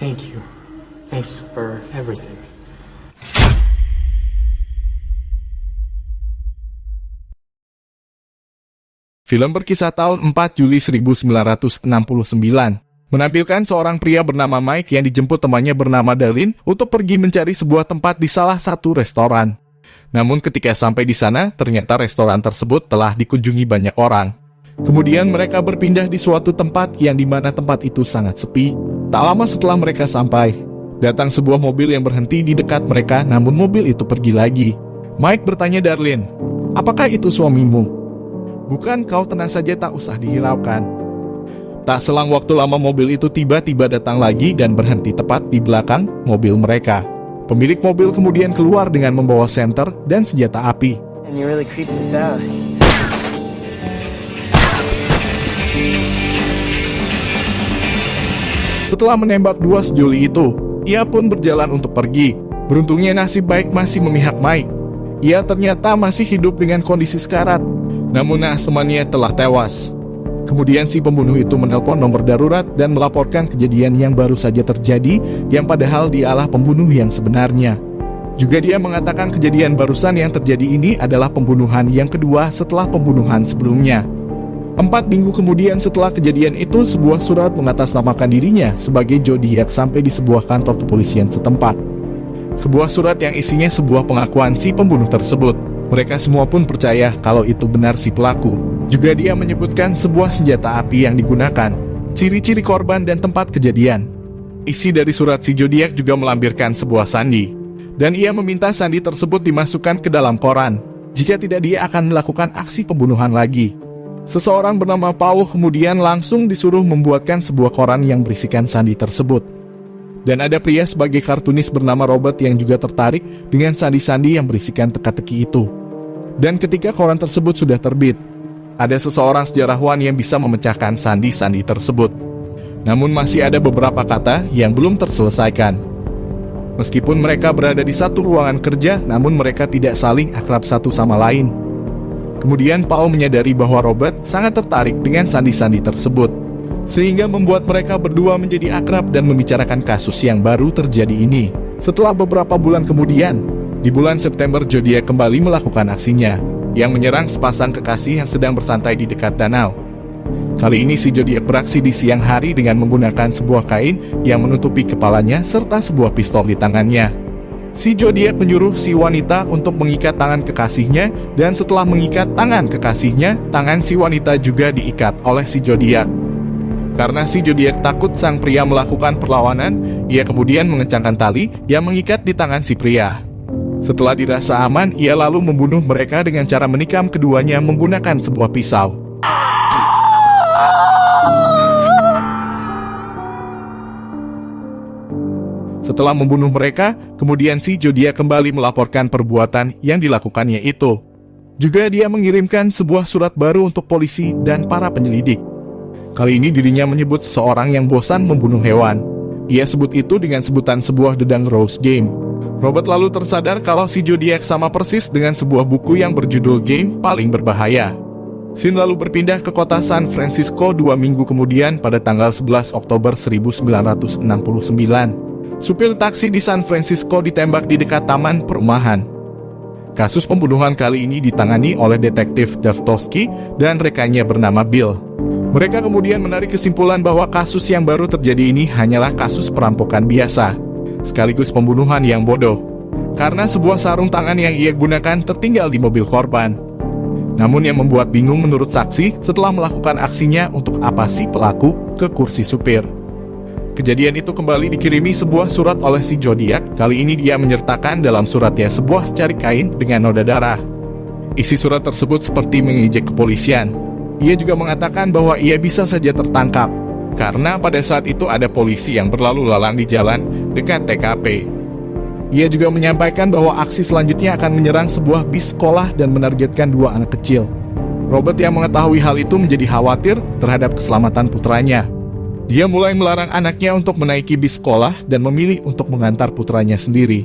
Thank you. Thanks for everything. Film berkisah tahun 4 Juli 1969, menampilkan seorang pria bernama Mike yang dijemput temannya bernama Darlene untuk pergi mencari sebuah tempat di salah satu restoran. Namun ketika sampai di sana, ternyata restoran tersebut telah dikunjungi banyak orang. Kemudian mereka berpindah di suatu tempat yang dimana tempat itu sangat sepi. Tak lama setelah mereka sampai, datang sebuah mobil yang berhenti di dekat mereka, namun mobil itu pergi lagi. Mike bertanya Darlene, "Apakah itu suamimu?" "Bukan, kau tenang saja, tak usah dihiraukan." Tak selang waktu lama mobil itu tiba-tiba datang lagi dan berhenti tepat di belakang mobil mereka. Pemilik mobil kemudian keluar dengan membawa senter dan senjata api. And you really creeped us out. Setelah menembak dua sejoli itu, ia pun berjalan untuk pergi. Beruntungnya nasib baik masih memihak Mike. Ia ternyata masih hidup dengan kondisi sekarat, namun naas temannya telah tewas. Kemudian si pembunuh itu menelpon nomor darurat dan melaporkan kejadian yang baru saja terjadi, yang padahal dialah pembunuh yang sebenarnya. Juga dia mengatakan kejadian barusan yang terjadi ini adalah pembunuhan yang kedua setelah pembunuhan sebelumnya. 4 minggu kemudian setelah kejadian itu, sebuah surat mengatasnamakan dirinya sebagai Zodiac sampai di sebuah kantor kepolisian setempat. Sebuah surat yang isinya sebuah pengakuan si pembunuh tersebut. Mereka semua pun percaya kalau itu benar si pelaku. Juga dia menyebutkan sebuah senjata api yang digunakan, ciri-ciri korban dan tempat kejadian. Isi dari surat si Zodiac juga melampirkan sebuah sandi, dan ia meminta sandi tersebut dimasukkan ke dalam koran. Jika tidak, dia akan melakukan aksi pembunuhan lagi. Seseorang bernama Paul kemudian langsung disuruh membuatkan sebuah koran yang berisikan sandi tersebut. Dan ada pria sebagai kartunis bernama Robert yang juga tertarik dengan sandi-sandi yang berisikan teka-teki itu. Dan ketika koran tersebut sudah terbit, ada seseorang sejarawan yang bisa memecahkan sandi-sandi tersebut. Namun masih ada beberapa kata yang belum terselesaikan. Meskipun mereka berada di satu ruangan kerja, namun mereka tidak saling akrab satu sama lain. Kemudian Paul menyadari bahwa Robert sangat tertarik dengan sandi-sandi tersebut, sehingga membuat mereka berdua menjadi akrab dan membicarakan kasus yang baru terjadi ini. Setelah beberapa bulan kemudian, di bulan September, Zodiac kembali melakukan aksinya, yang menyerang sepasang kekasih yang sedang bersantai di dekat danau. Kali ini si Zodiac beraksi di siang hari dengan menggunakan sebuah kain yang menutupi kepalanya serta sebuah pistol di tangannya. Si Zodiac menyuruh si wanita untuk mengikat tangan kekasihnya, dan setelah mengikat tangan kekasihnya, tangan si wanita juga diikat oleh si Zodiac. Karena si Zodiac takut sang pria melakukan perlawanan, ia kemudian mengencangkan tali yang mengikat di tangan si pria. Setelah dirasa aman, ia lalu membunuh mereka dengan cara menikam keduanya menggunakan sebuah pisau. Setelah membunuh mereka, kemudian si Zodiac kembali melaporkan perbuatan yang dilakukannya itu. Juga dia mengirimkan sebuah surat baru untuk polisi dan para penyelidik. Kali ini dirinya menyebut seseorang yang bosan membunuh hewan. Ia sebut itu dengan sebutan sebuah dedang Rose Game. Robert lalu tersadar kalau si Zodiac sama persis dengan sebuah buku yang berjudul Game Paling Berbahaya. Scene lalu berpindah ke kota San Francisco 2 minggu kemudian pada tanggal 11 Oktober 1969. Supir taksi di San Francisco ditembak di dekat taman perumahan. Kasus pembunuhan kali ini ditangani oleh detektif Daftowski dan rekannya bernama Bill. Mereka kemudian menarik kesimpulan bahwa kasus yang baru terjadi ini hanyalah kasus perampokan biasa, sekaligus pembunuhan yang bodoh, karena sebuah sarung tangan yang ia gunakan tertinggal di mobil korban. Namun yang membuat bingung menurut saksi, setelah melakukan aksinya, untuk apa si pelaku ke kursi supir. Kejadian itu kembali dikirimi sebuah surat oleh si Zodiac. Kali ini dia menyertakan dalam suratnya sebuah secari kain dengan noda darah. Isi surat tersebut seperti mengejek kepolisian. Ia juga mengatakan bahwa ia bisa saja tertangkap, karena pada saat itu ada polisi yang berlalu lalang di jalan dekat TKP. Ia juga menyampaikan bahwa aksi selanjutnya akan menyerang sebuah bis sekolah dan menargetkan 2 anak kecil. Robert yang mengetahui hal itu menjadi khawatir terhadap keselamatan putranya. Dia mulai melarang anaknya untuk menaiki bis sekolah dan memilih untuk mengantar putranya sendiri.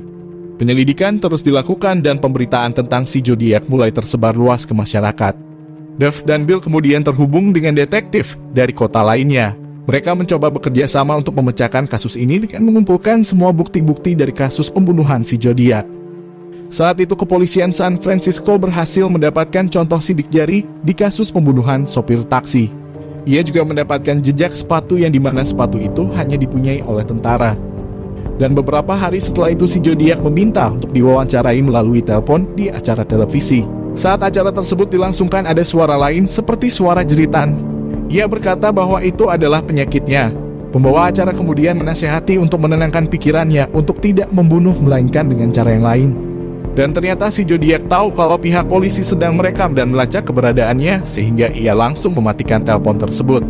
Penyelidikan terus dilakukan dan pemberitaan tentang si Zodiac mulai tersebar luas ke masyarakat. Duff dan Bill kemudian terhubung dengan detektif dari kota lainnya. Mereka mencoba bekerja sama untuk memecahkan kasus ini dengan mengumpulkan semua bukti-bukti dari kasus pembunuhan si Zodiac. Saat itu kepolisian San Francisco berhasil mendapatkan contoh sidik jari di kasus pembunuhan sopir taksi. Ia juga mendapatkan jejak sepatu yang dimana sepatu itu hanya dipunyai oleh tentara. Dan beberapa hari setelah itu si Zodiac meminta untuk diwawancarai melalui telepon di acara televisi. Saat acara tersebut dilangsungkan ada suara lain seperti suara jeritan. Ia berkata bahwa itu adalah penyakitnya. Pembawa acara kemudian menasihati untuk menenangkan pikirannya untuk tidak membunuh melainkan dengan cara yang lain. Dan ternyata si Zodiac tahu kalau pihak polisi sedang merekam dan melacak keberadaannya sehingga ia langsung mematikan telepon tersebut.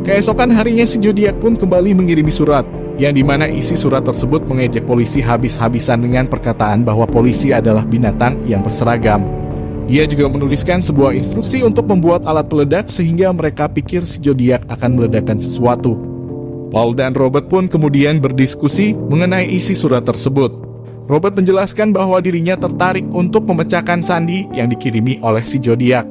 Keesokan harinya si Zodiac pun kembali mengirimi surat, yang dimana isi surat tersebut mengejek polisi habis-habisan dengan perkataan bahwa polisi adalah binatang yang berseragam. Ia juga menuliskan sebuah instruksi untuk membuat alat peledak sehingga mereka pikir si Zodiac akan meledakkan sesuatu. Paul dan Robert pun kemudian berdiskusi mengenai isi surat tersebut. Robert menjelaskan bahwa dirinya tertarik untuk memecahkan sandi yang dikirimi oleh si Zodiac.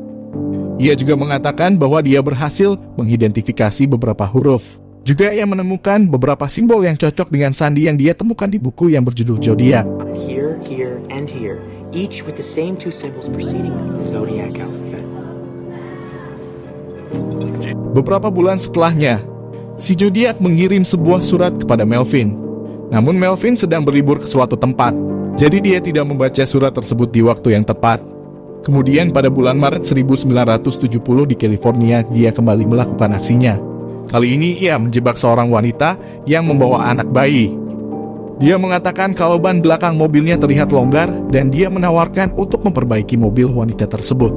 Ia juga mengatakan bahwa dia berhasil mengidentifikasi beberapa huruf. Juga ia menemukan beberapa simbol yang cocok dengan sandi yang dia temukan di buku yang berjudul Zodiac. Here, here, and here, each with the same two symbols preceding the zodiac alphabet. Beberapa bulan setelahnya, si Zodiac mengirim sebuah surat kepada Melvin. Namun Melvin sedang berlibur ke suatu tempat, jadi dia tidak membaca surat tersebut di waktu yang tepat. Kemudian pada bulan Maret 1970 di California, dia kembali melakukan aksinya. Kali ini ia menjebak seorang wanita yang membawa anak bayi. Dia mengatakan kalau ban belakang mobilnya terlihat longgar dan dia menawarkan untuk memperbaiki mobil wanita tersebut.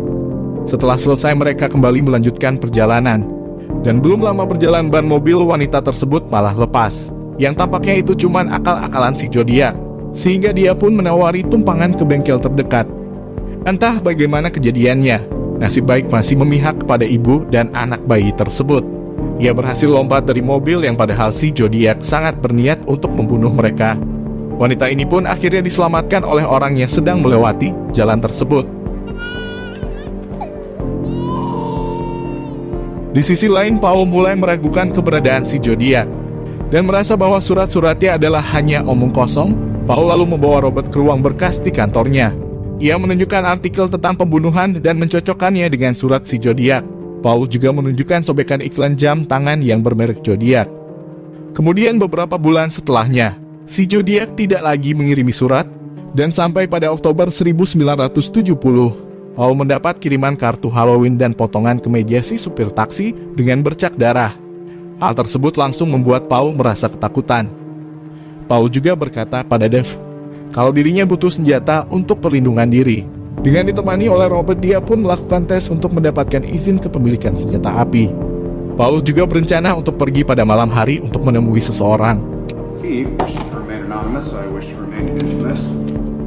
Setelah selesai mereka kembali melanjutkan perjalanan. Dan belum lama berjalan ban mobil wanita tersebut malah lepas. Yang tampaknya itu cuma akal-akalan si Zodiac. Sehingga dia pun menawari tumpangan ke bengkel terdekat. Entah bagaimana kejadiannya, nasib baik masih memihak kepada ibu dan anak bayi tersebut. Ia berhasil lompat dari mobil yang padahal si Zodiac sangat berniat untuk membunuh mereka. Wanita ini pun akhirnya diselamatkan oleh orang yang sedang melewati jalan tersebut. Di sisi lain, Paul mulai meragukan keberadaan si Zodiac dan merasa bahwa surat-suratnya adalah hanya omong kosong. Paul lalu membawa Robert ke ruang berkas di kantornya. Ia menunjukkan artikel tentang pembunuhan dan mencocokkannya dengan surat si Zodiac. Paul juga menunjukkan sobekan iklan jam tangan yang bermerek Zodiac. Kemudian beberapa bulan setelahnya, si Zodiac tidak lagi mengirimi surat, dan sampai pada Oktober 1970, Paul mendapat kiriman kartu Halloween dan potongan kemeja si supir taksi dengan bercak darah. Hal tersebut langsung membuat Paul merasa ketakutan. Paul juga berkata pada Dave, kalau dirinya butuh senjata untuk perlindungan diri. Dengan ditemani oleh Robert, dia pun melakukan tes untuk mendapatkan izin kepemilikan senjata api. Paul juga berencana untuk pergi pada malam hari untuk menemui seseorang.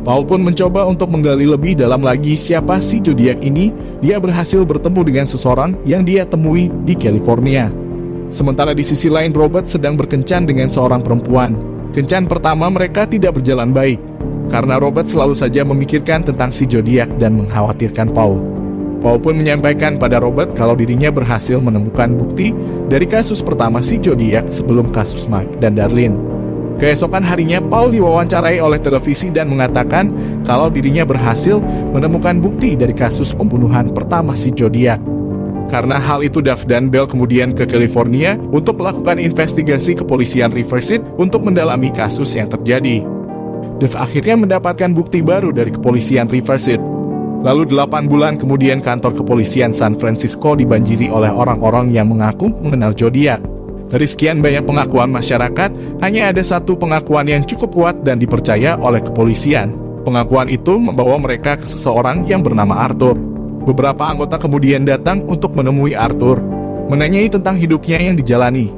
Paul pun mencoba untuk menggali lebih dalam lagi siapa si Zodiac ini. Dia berhasil bertemu dengan seseorang yang dia temui di California. Sementara di sisi lain, Robert sedang berkencan dengan seorang perempuan. Kencan pertama mereka tidak berjalan baik, karena Robert selalu saja memikirkan tentang si Zodiac dan mengkhawatirkan Paul. Paul pun menyampaikan pada Robert kalau dirinya berhasil menemukan bukti dari kasus pertama si Zodiac sebelum kasus Mike dan Darlene. Keesokan harinya, Paul diwawancarai oleh televisi dan mengatakan kalau dirinya berhasil menemukan bukti dari kasus pembunuhan pertama si Zodiac. Karena hal itu, Duff dan Bell kemudian ke California untuk melakukan investigasi kepolisian Riverside untuk mendalami kasus yang terjadi. Duff akhirnya mendapatkan bukti baru dari kepolisian Riverside. Lalu 8 bulan kemudian kantor kepolisian San Francisco dibanjiri oleh orang-orang yang mengaku mengenal Zodiac. Dari sekian banyak pengakuan masyarakat, hanya ada satu pengakuan yang cukup kuat dan dipercaya oleh kepolisian. Pengakuan itu membawa mereka ke seseorang yang bernama Arthur. Beberapa anggota kemudian datang untuk menemui Arthur, menanyai tentang hidupnya yang dijalani.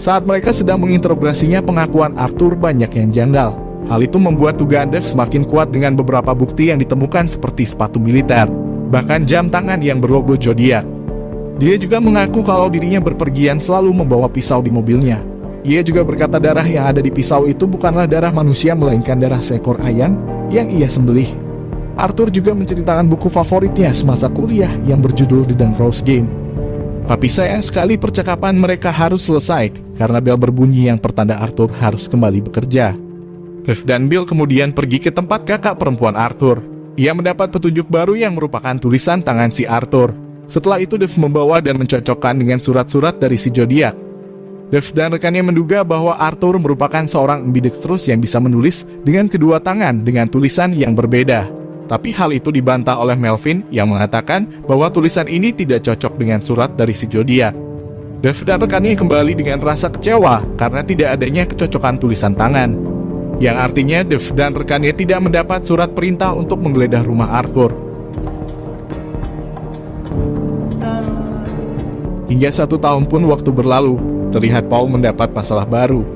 Saat mereka sedang menginterogasinya, pengakuan Arthur banyak yang janggal. Hal itu membuat dugaan Dave semakin kuat dengan beberapa bukti yang ditemukan seperti sepatu militer, bahkan jam tangan yang berlogo Zodiac. Dia juga mengaku kalau dirinya berpergian selalu membawa pisau di mobilnya. Ia juga berkata darah yang ada di pisau itu bukanlah darah manusia melainkan darah seekor ayam yang ia sembelih. Arthur juga menceritakan buku favoritnya semasa kuliah yang berjudul The Dan Rose Game. Tapi sayang sekali percakapan mereka harus selesai karena bel berbunyi yang pertanda Arthur harus kembali bekerja. Rev dan Bill kemudian pergi ke tempat kakak perempuan Arthur. Ia mendapat petunjuk baru yang merupakan tulisan tangan si Arthur. Setelah itu Dev membawa dan mencocokkan dengan surat-surat dari si Zodiac. Dev dan rekannya menduga bahwa Arthur merupakan seorang ambidextrous yang bisa menulis dengan kedua tangan dengan tulisan yang berbeda. Tapi hal itu dibantah oleh Melvin yang mengatakan bahwa tulisan ini tidak cocok dengan surat dari si Zodiac. Dev dan rekannya kembali dengan rasa kecewa karena tidak adanya kecocokan tulisan tangan. Yang artinya Dev dan rekannya tidak mendapat surat perintah untuk menggeledah rumah Arthur. Hingga 1 tahun pun waktu berlalu, terlihat Paul mendapat masalah baru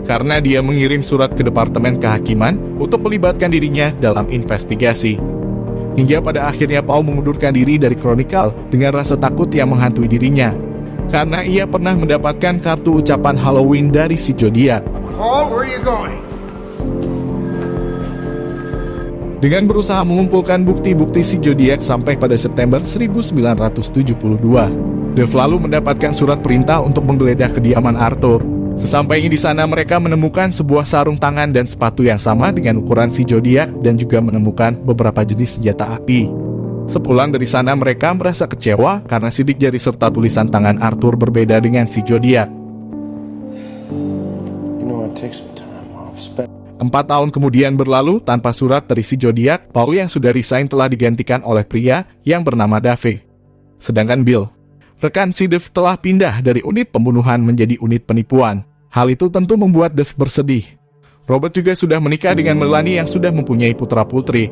karena dia mengirim surat ke Departemen Kehakiman untuk melibatkan dirinya dalam investigasi. Hingga pada akhirnya Paul mengundurkan diri dari Chronicle dengan rasa takut yang menghantui dirinya karena ia pernah mendapatkan kartu ucapan Halloween dari si Zodiac. Paul, where are you going? Dengan berusaha mengumpulkan bukti-bukti si Zodiac sampai pada September 1972, Dev lalu mendapatkan surat perintah untuk menggeledah kediaman Arthur. Sesampainya di sana mereka menemukan sebuah sarung tangan dan sepatu yang sama dengan ukuran si Zodiac dan juga menemukan beberapa jenis senjata api. Sepulang dari sana mereka merasa kecewa karena sidik jari serta tulisan tangan Arthur berbeda dengan si Zodiac. 4 tahun kemudian berlalu tanpa surat dari si Zodiac. Paul yang sudah resign telah digantikan oleh pria yang bernama Dave. Sedangkan Bill, rekan si Dev, telah pindah dari unit pembunuhan menjadi unit penipuan. Hal itu tentu membuat Dev bersedih. Robert juga sudah menikah dengan Melanie yang sudah mempunyai putra-putri.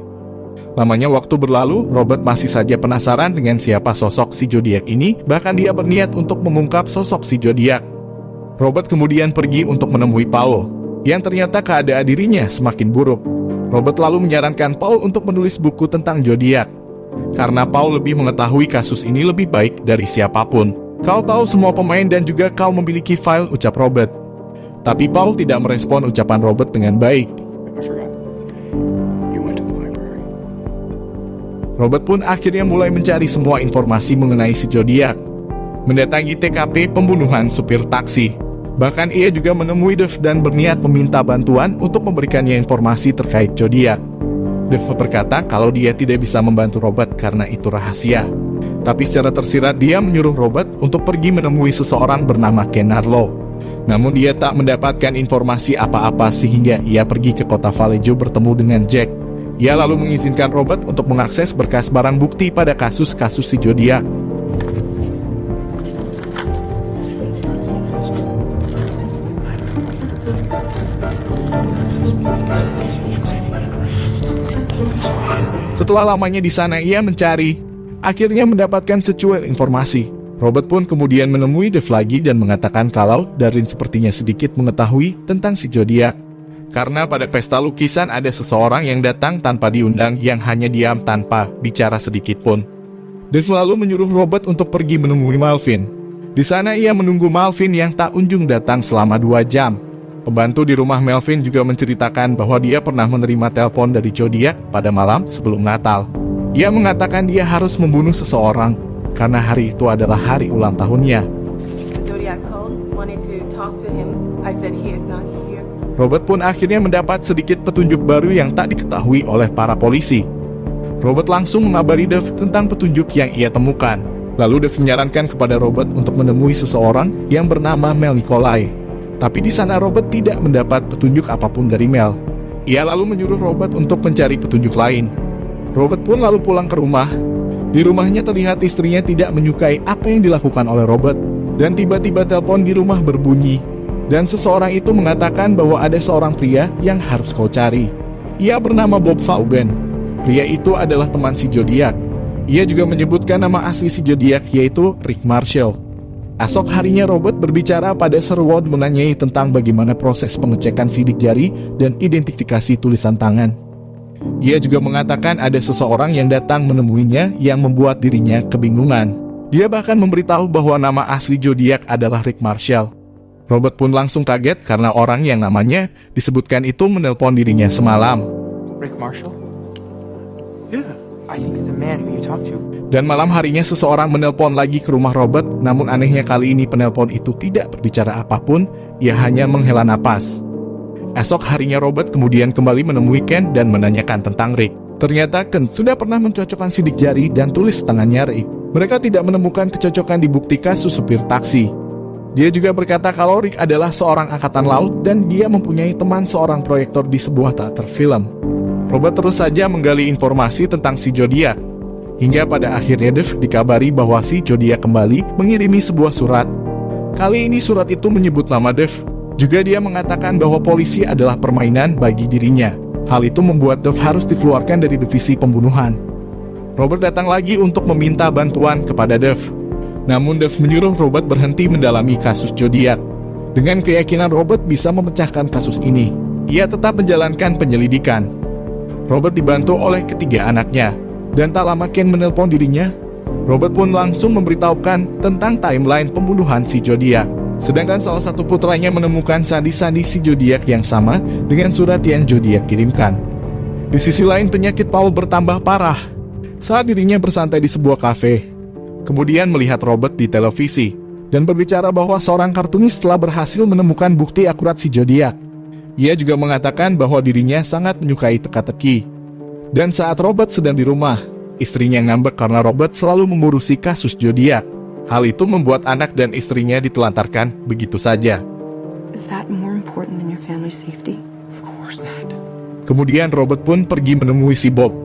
Lamanya waktu berlalu, Robert masih saja penasaran dengan siapa sosok si Zodiac ini, bahkan dia berniat untuk mengungkap sosok si Zodiac. Robert kemudian pergi untuk menemui Paul, yang ternyata keadaan dirinya semakin buruk. Robert lalu menyarankan Paul untuk menulis buku tentang Zodiac, karena Paul lebih mengetahui kasus ini lebih baik dari siapapun. Kau tahu semua pemain dan juga kau memiliki file, ucap Robert. Tapi Paul tidak merespon ucapan Robert dengan baik. Robert pun akhirnya mulai mencari semua informasi mengenai si Zodiac. Mendatangi TKP pembunuhan supir taksi. Bahkan ia juga menemui Dev dan berniat meminta bantuan untuk memberikannya informasi terkait Zodiac. Dev berkata kalau dia tidak bisa membantu Robert karena itu rahasia. Tapi secara tersirat dia menyuruh Robert untuk pergi menemui seseorang bernama Ken Arlo. Namun dia tak mendapatkan informasi apa-apa sehingga ia pergi ke kota Vallejo bertemu dengan Jack. Ia lalu mengizinkan Robert untuk mengakses berkas barang bukti pada kasus-kasus si Zodiac. Setelah lamanya di sana ia mencari, akhirnya mendapatkan secuil informasi. Robert pun kemudian menemui Dev lagi dan mengatakan kalau Darlin sepertinya sedikit mengetahui tentang si Zodiac. Karena pada pesta lukisan ada seseorang yang datang tanpa diundang yang hanya diam tanpa bicara sedikit pun. Dev lalu menyuruh Robert untuk pergi menemui Melvin. Di sana ia menunggu Melvin yang tak kunjung datang selama 2 jam. Pembantu di rumah Melvin juga menceritakan bahwa dia pernah menerima telepon dari Zodiac pada malam sebelum Natal. Ia mengatakan dia harus membunuh seseorang karena hari itu adalah hari ulang tahunnya. Robert pun akhirnya mendapat sedikit petunjuk baru yang tak diketahui oleh para polisi. Robert langsung mengabari Dev tentang petunjuk yang ia temukan. Lalu Dev menyarankan kepada Robert untuk menemui seseorang yang bernama Mel Nikolai. Tapi di sana Robert tidak mendapat petunjuk apapun dari Mel. Ia lalu menyuruh Robert untuk mencari petunjuk lain. Robert pun lalu pulang ke rumah. Di rumahnya terlihat istrinya tidak menyukai apa yang dilakukan oleh Robert. Dan tiba-tiba telepon di rumah berbunyi. Dan seseorang itu mengatakan bahwa ada seorang pria yang harus kau cari. Ia bernama Bob Vaughan. Pria itu adalah teman si Zodiac. Ia juga menyebutkan nama asli si Zodiac yaitu Rick Marshall. Esok harinya Robert berbicara pada Sir Wood menanyai tentang bagaimana proses pengecekan sidik jari dan identifikasi tulisan tangan. Ia juga mengatakan ada seseorang yang datang menemuinya yang membuat dirinya kebingungan. Dia bahkan memberitahu bahwa nama asli Zodiac adalah Rick Marshall. Robert pun langsung kaget karena orang yang namanya disebutkan itu menelpon dirinya semalam. Rick Marshall? Yeah. I think it's the man who you talked to. Dan malam harinya seseorang menelpon lagi ke rumah Robert, namun anehnya kali ini penelpon itu tidak berbicara apapun, ia hanya menghela napas. Esok harinya Robert kemudian kembali menemui Ken dan menanyakan tentang Rick. Ternyata Ken sudah pernah mencocokkan sidik jari dan tulis tangannya Rick. Mereka tidak menemukan kecocokan di bukti kasus supir taksi. Dia juga berkata kalau Rick adalah seorang angkatan laut dan dia mempunyai teman seorang proyektor di sebuah teater film. Robert terus saja menggali informasi tentang si Zodiac. Hingga pada akhirnya Dev dikabari bahwa si Zodiac kembali mengirimi sebuah surat. Kali ini surat itu menyebut nama Dev. Juga dia mengatakan bahwa polisi adalah permainan bagi dirinya. Hal itu membuat Dev harus dikeluarkan dari divisi pembunuhan. Robert datang lagi untuk meminta bantuan kepada Dev. Namun Dev menyuruh Robert berhenti mendalami kasus Zodiac. Dengan keyakinan Robert bisa memecahkan kasus ini, ia tetap menjalankan penyelidikan. Robert dibantu oleh ketiga anaknya. Dan tak lama Ken menelpon dirinya, Robert pun langsung memberitahukan tentang timeline pembunuhan si Zodiac. Sedangkan salah satu putranya menemukan sandi-sandi si Zodiac yang sama dengan surat yang Zodiac kirimkan. Di sisi lain penyakit Paul bertambah parah saat dirinya bersantai di sebuah kafe. Kemudian melihat Robert di televisi dan berbicara bahwa seorang kartunis telah berhasil menemukan bukti akurat si Zodiac. Ia juga mengatakan bahwa dirinya sangat menyukai teka-teki. Dan saat Robert sedang di rumah, istrinya ngambek karena Robert selalu mengurusi kasus Zodiac. Hal itu membuat anak dan istrinya ditelantarkan begitu saja. Is that more important than your family's safety? Of course not. Kemudian Robert pun pergi menemui si Bob.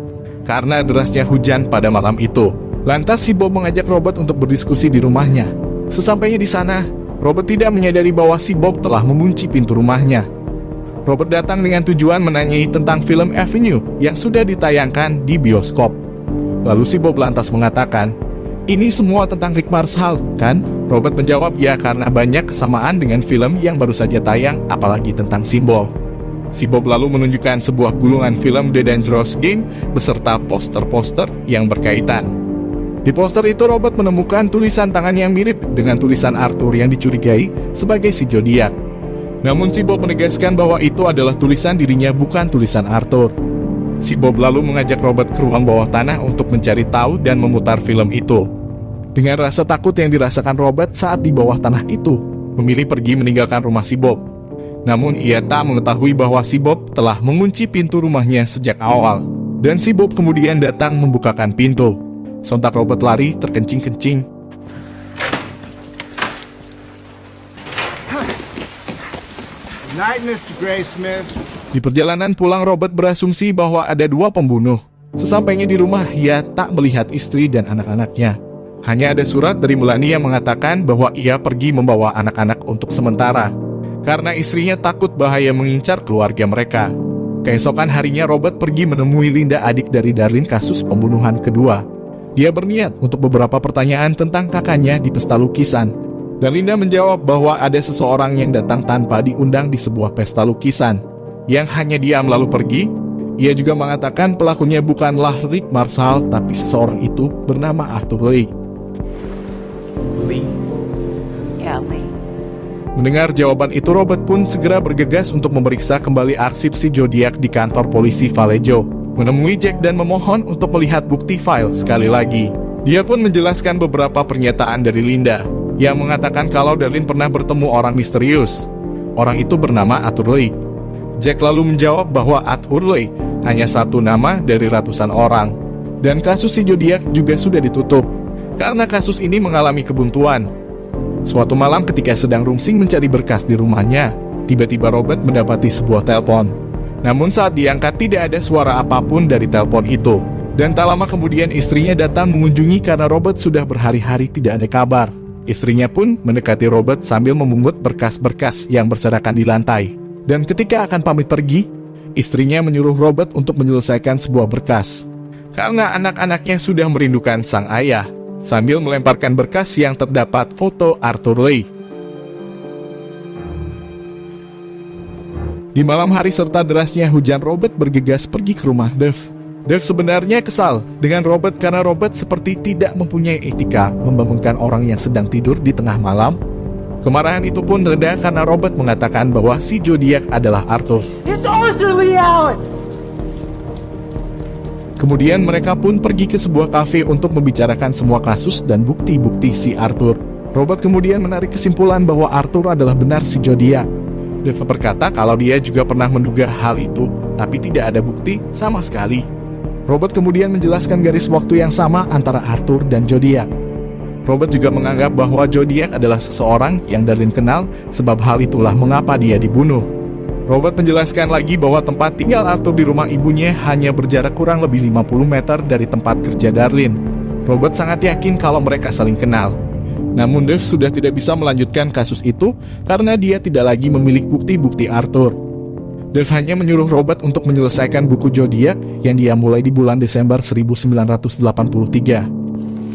Karena derasnya hujan pada malam itu, lantas si Bob mengajak Robert untuk berdiskusi di rumahnya. Sesampainya di sana, Robert tidak menyadari bahwa si Bob telah mengunci pintu rumahnya. Robert datang dengan tujuan menanyai tentang film Avenue yang sudah ditayangkan di bioskop. Lalu si Bob lantas mengatakan, "Ini semua tentang Rick Marshall, kan?" Robert menjawab, "Ya, karena banyak kesamaan dengan film yang baru saja tayang, apalagi tentang simbol." Si Bob lalu menunjukkan sebuah gulungan film The Dangerous Game beserta poster-poster yang berkaitan. Di poster itu Robert menemukan tulisan tangan yang mirip dengan tulisan Arthur yang dicurigai sebagai si Zodiac. Namun si Bob menegaskan bahwa itu adalah tulisan dirinya, bukan tulisan Arthur. Si Bob lalu mengajak Robert ke ruang bawah tanah untuk mencari tahu dan memutar film itu. Dengan rasa takut yang dirasakan Robert saat di bawah tanah itu, memilih pergi meninggalkan rumah si Bob. Namun ia tak mengetahui bahwa si Bob telah mengunci pintu rumahnya sejak awal. Dan si Bob kemudian datang membukakan pintu. Sontak Robert lari terkencing-kencing. Night, Mr. Graysmith. Di perjalanan pulang, Robert berasumsi bahwa ada dua pembunuh. Sesampainya di rumah, ia tak melihat istri dan anak-anaknya. Hanya ada surat dari Melanie yang mengatakan bahwa ia pergi membawa anak-anak untuk sementara, karena istrinya takut bahaya mengincar keluarga mereka. Keesokan harinya, Robert pergi menemui Linda, adik dari Darlene kasus pembunuhan kedua. Dia berniat untuk beberapa pertanyaan tentang kakaknya di pesta lukisan. Dan Linda menjawab bahwa ada seseorang yang datang tanpa diundang di sebuah pesta lukisan, yang hanya diam lalu pergi. Ia juga mengatakan pelakunya bukanlah Rick Marshall, tapi seseorang itu bernama Arthur Lee. Lee? Yeah, Lee. Mendengar jawaban itu, Robert pun segera bergegas untuk memeriksa kembali arsip si Zodiac di kantor polisi Vallejo, menemui Jack dan memohon untuk melihat bukti file sekali lagi. Dia pun menjelaskan beberapa pernyataan dari Linda, yang mengatakan kalau Darlene pernah bertemu orang misterius. Orang itu bernama Arthur Lee. Jack lalu menjawab bahwa Arthur Lee hanya satu nama dari ratusan orang. Dan kasus si Zodiac juga sudah ditutup, karena kasus ini mengalami kebuntuan. Suatu malam ketika sedang rungsing mencari berkas di rumahnya, tiba-tiba Robert mendapati sebuah telepon. Namun saat diangkat tidak ada suara apapun dari telepon itu. Dan tak lama kemudian istrinya datang mengunjungi karena Robert sudah berhari-hari tidak ada kabar. Istrinya pun mendekati Robert sambil memungut berkas-berkas yang berserakan di lantai. Dan ketika akan pamit pergi, istrinya menyuruh Robert untuk menyelesaikan sebuah berkas. Karena anak-anaknya sudah merindukan sang ayah, sambil melemparkan berkas yang terdapat foto Arthur Lee. Di malam hari serta derasnya hujan, Robert bergegas pergi ke rumah Dev. Dev sebenarnya kesal dengan Robert karena Robert seperti tidak mempunyai etika membangunkan orang yang sedang tidur di tengah malam. Kemarahan itu pun reda karena Robert mengatakan bahwa si Zodiac adalah Arthur. It's Arthur Lee Allen! Kemudian mereka pun pergi ke sebuah kafe untuk membicarakan semua kasus dan bukti-bukti si Arthur. Robert kemudian menarik kesimpulan bahwa Arthur adalah benar si Zodiac. Dave berkata kalau dia juga pernah menduga hal itu, tapi tidak ada bukti sama sekali. Robert kemudian menjelaskan garis waktu yang sama antara Arthur dan Zodiac. Robert juga menganggap bahwa Zodiac adalah seseorang yang Darlene kenal, sebab hal itulah mengapa dia dibunuh. Robert menjelaskan lagi bahwa tempat tinggal Arthur di rumah ibunya hanya berjarak kurang lebih 50 meter dari tempat kerja Darlene. Robert sangat yakin kalau mereka saling kenal. Namun Dave sudah tidak bisa melanjutkan kasus itu karena dia tidak lagi memiliki bukti-bukti Arthur. Dave hanya menyuruh Robert untuk menyelesaikan buku Zodiac yang dia mulai di bulan Desember 1983.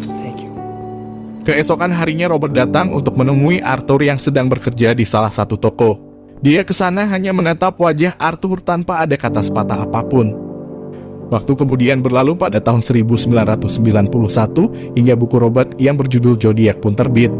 Thank you. Keesokan harinya Robert datang untuk menemui Arthur yang sedang bekerja di salah satu toko. Dia ke sana hanya menatap wajah Arthur tanpa ada kata sepatah apapun. Waktu kemudian berlalu pada tahun 1991 hingga buku Robert yang berjudul Zodiac pun terbit.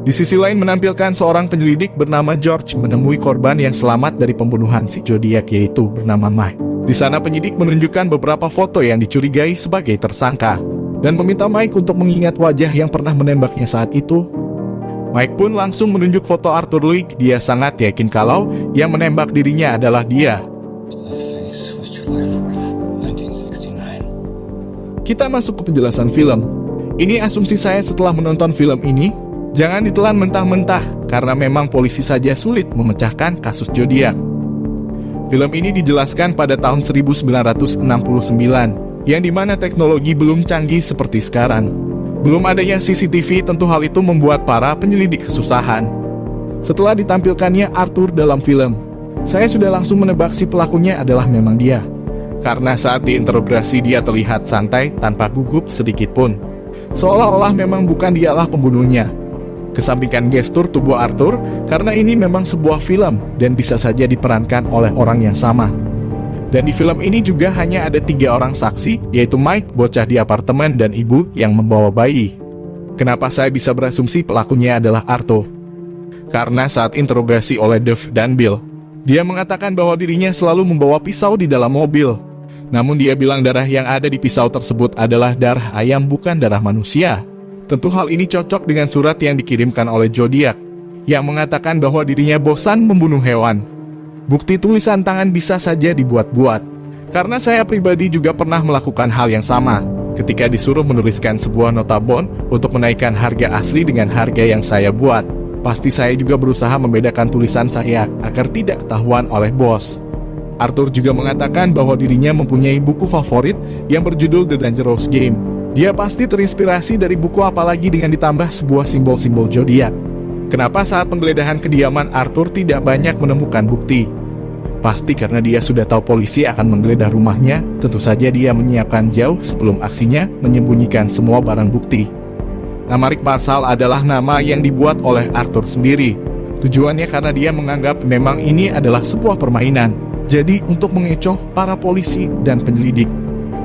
Di sisi lain menampilkan seorang penyelidik bernama George menemui korban yang selamat dari pembunuhan si Zodiac yaitu bernama Mike. Di sana penyidik menunjukkan beberapa foto yang dicurigai sebagai tersangka dan meminta Mike untuk mengingat wajah yang pernah menembaknya saat itu. Mike pun langsung menunjuk foto Arthur Lee. Dia sangat yakin kalau yang menembak dirinya adalah dia. Kita masuk ke penjelasan film. Ini asumsi saya setelah menonton film ini. Jangan ditelan mentah-mentah, karena memang polisi saja sulit memecahkan kasus Zodiac. Film ini dijelaskan pada tahun 1969, yang dimana teknologi belum canggih seperti sekarang. Belum adanya CCTV, tentu hal itu membuat para penyelidik kesusahan. Setelah ditampilkannya Arthur dalam film, saya sudah langsung menebak si pelakunya adalah memang dia. Karena saat diinterogasi dia terlihat santai tanpa gugup sedikit pun. Seolah-olah memang bukan dialah pembunuhnya. Kesampingkan gestur tubuh Arthur, karena ini memang sebuah film dan bisa saja diperankan oleh orang yang sama. Dan di film ini juga hanya ada 3 orang saksi, yaitu Mike, bocah di apartemen, dan ibu yang membawa bayi. Kenapa saya bisa berasumsi pelakunya adalah Arthur? Karena saat interogasi oleh Dave dan Bill, dia mengatakan bahwa dirinya selalu membawa pisau di dalam mobil. Namun dia bilang darah yang ada di pisau tersebut adalah darah ayam bukan darah manusia. Tentu hal ini cocok dengan surat yang dikirimkan oleh Zodiac, yang mengatakan bahwa dirinya bosan membunuh hewan. Bukti tulisan tangan bisa saja dibuat-buat. Karena saya pribadi juga pernah melakukan hal yang sama. Ketika disuruh menuliskan sebuah nota bond untuk menaikkan harga asli dengan harga yang saya buat, pasti saya juga berusaha membedakan tulisan saya agar tidak ketahuan oleh bos. Arthur juga mengatakan bahwa dirinya mempunyai buku favorit yang berjudul The Dangerous Game. Dia pasti terinspirasi dari buku apalagi dengan ditambah sebuah simbol-simbol Zodiac. Kenapa saat penggeledahan kediaman Arthur tidak banyak menemukan bukti? Pasti karena dia sudah tahu polisi akan menggeledah rumahnya. Tentu saja dia menyiapkan jauh sebelum aksinya menyembunyikan semua barang bukti. Nama Rick Marshall adalah nama yang dibuat oleh Arthur sendiri. Tujuannya karena dia menganggap memang ini adalah sebuah permainan. Jadi untuk mengecoh para polisi dan penyelidik.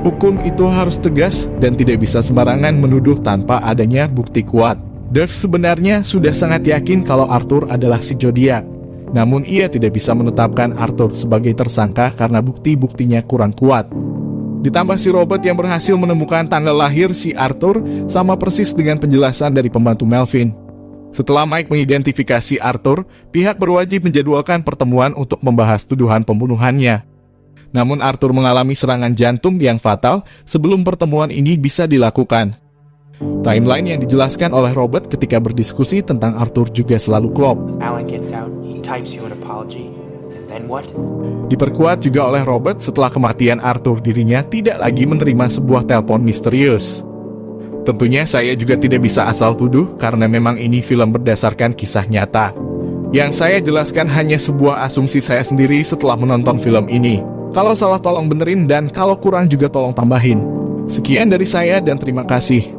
Hukum itu harus tegas dan tidak bisa sembarangan menuduh tanpa adanya bukti kuat. Dave sebenarnya sudah sangat yakin kalau Arthur adalah si Zodiac. Namun ia tidak bisa menetapkan Arthur sebagai tersangka karena bukti-buktinya kurang kuat. Ditambah si Robert yang berhasil menemukan tanggal lahir si Arthur sama persis dengan penjelasan dari pembantu Melvin. Setelah Mike mengidentifikasi Arthur, pihak berwajib menjadwalkan pertemuan untuk membahas tuduhan pembunuhannya. Namun Arthur mengalami serangan jantung yang fatal sebelum pertemuan ini bisa dilakukan. Timeline yang dijelaskan oleh Robert ketika berdiskusi tentang Arthur juga selalu klop. Alan gets out, he types you an apology, and then what? Diperkuat juga oleh Robert setelah kematian Arthur, dirinya tidak lagi menerima sebuah telepon misterius. Tentunya saya juga tidak bisa asal tuduh karena memang ini film berdasarkan kisah nyata. Yang saya jelaskan hanya sebuah asumsi saya sendiri setelah menonton film ini. Kalau salah tolong benerin dan kalau kurang juga tolong tambahin. Sekian dari saya dan terima kasih.